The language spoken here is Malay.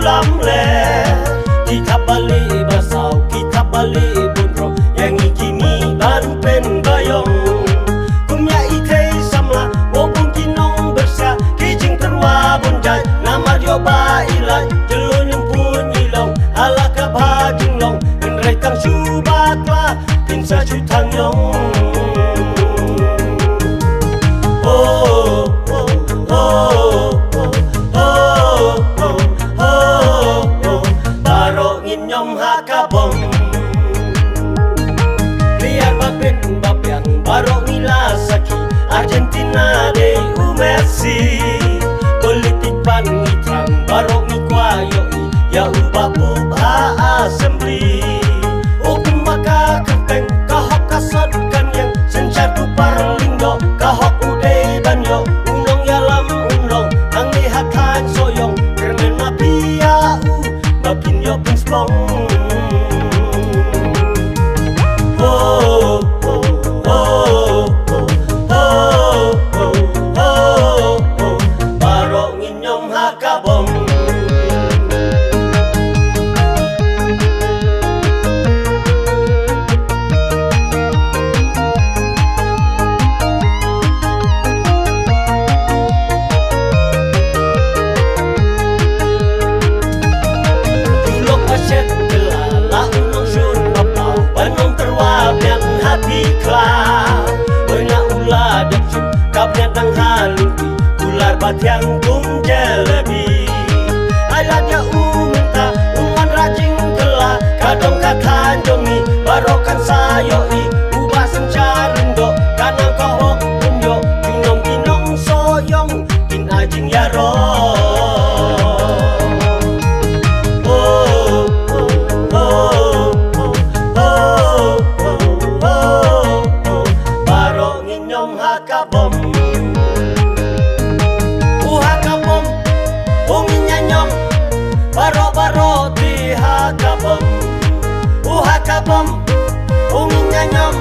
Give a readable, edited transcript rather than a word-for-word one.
ulam le. Kita balik basau, kita balik bunro, yang ikini baru pen bayong. Kumya ite samla, wabung kinong bersa, kijing terwa bunjai, namar yo ba ilai, jelun yang pun ilong, ala kabha jinglong, enrai tang syubakla, pinsa syutang yong. Nyom hakabong liar bapian barok nila saki Argentina de Messi politik pan ngitrang barok ni kwayoi ya ubah assembly hukum maka kenteng kahok kasotkan yang sencar tu parlindo kahok uday banyo unong yalam unong ang lihatan soyong kermen mapia makin yo pengspong. Barok nginyom hakabong. Kabnya tang halunti ular batiang kum jelebi ayatnya minta uman rajing kela kadong katan jongi barokan sayoi ubah sencarindo kanang kahok punyo kinong soyong kin ajing yaro. Barok nginyom hakabom uhakabom unginya nyom baro di hakabom uhakabom unginya nyom